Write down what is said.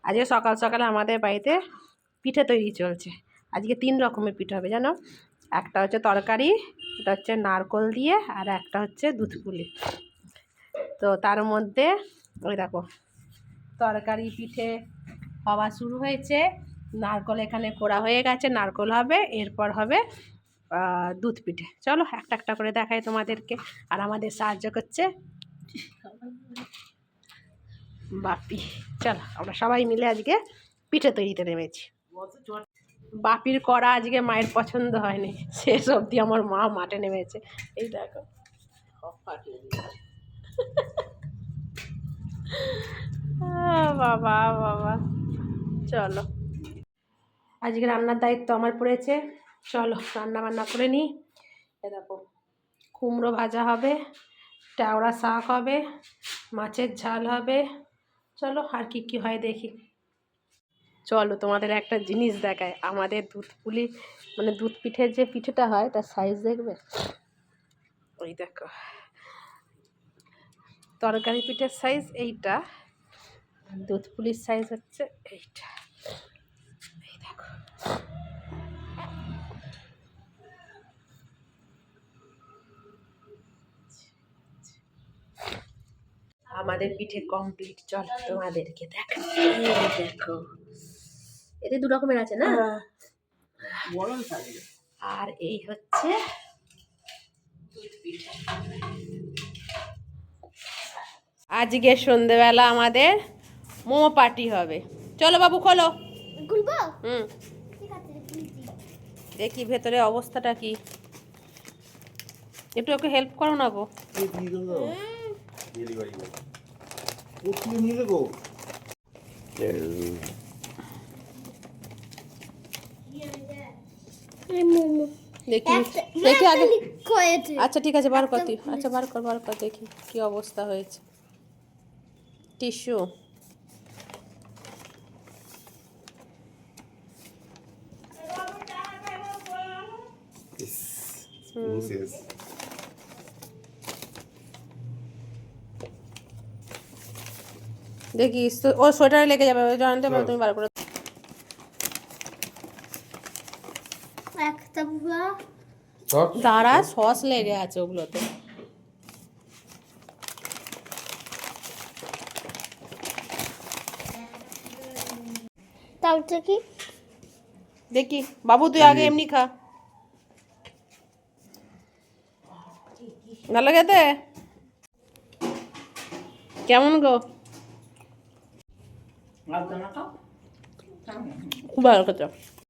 আজকে সকাল সকালে আমাদের বাড়িতে পিঠে তৈরি চলছে। আজকে 3 রকমের পিঠে হবে জানো। একটা হচ্ছে তরকারি, এটা হচ্ছে নারকোল দিয়ে, আর একটা হচ্ছে দুধ পুলি। তো তার মধ্যে ওই দেখো তরকারি পিঠে হওয়া শুরু হয়েছে, নারকোল এখানে কোড়া হয়ে গেছে, নারকোল হবে, এরপর হবে দুধ পিঠে। চলো একটা একটা করে দেখাই তোমাদেরকে। আর আমাদের সাহায্য করছে বাপি। চলো আমরা সবাই মিলে আজকে পিঠে তৈরিতে নেমেছি। বাপির করা আজকে মায়ের পছন্দ হয়নি, শেষ অবধি আমার মা মাঠে নেমেছে। এই দেখো বাবা বাবা। চলো আজকে রান্নার দায়িত্ব আমার পড়েছে। চলো রান্না বান্না করে নিই। এ দেখো কুমড়ো ভাজা হবে, টাওড়া শাক হবে, মাছের ঝাল হবে। চলো আর কি কি হয় দেখি। চলো তোমাদের একটা জিনিস দেখায়। আমাদের দুধ পুলি মানে দুধ পিঠের যে পিঠেটা হয় তার সাইজ দেখবে। ওই দেখো তরকারি পিঠের সাইজ এইটা, দুধ পুলির সাইজ হচ্ছে এইটা। এই দেখো আমাদের পিঠে কমপ্লিট। চল তোমাদেরকে দেখো। দেখো এতে 2 রকমের আছে না, আর এই হচ্ছে আজকে সন্ধ্যেবেলা আমাদের মোমো পার্টি হবে। চলো বাবু খোলো। দেখি ভেতরে অবস্থাটা কি, একটু ওকে হেল্প করো না গো। দেখি দেখি আগে। আচ্ছা ঠিক আছে বার কর তুই। আচ্ছা বার কর দেখি কি অবস্থা হয়েছে। টিস্যু দেখি ও সোয়েটারে লেগে যাবে, জানতে পারো তুমি বার করে। দাঁড়া সস লেগে আছে ওগুলোতে। তাওটা কি দেখি বাবু তুই আগে এমনি খা। ভালো খেতে কেমন গো? খুব ভালো খেতে।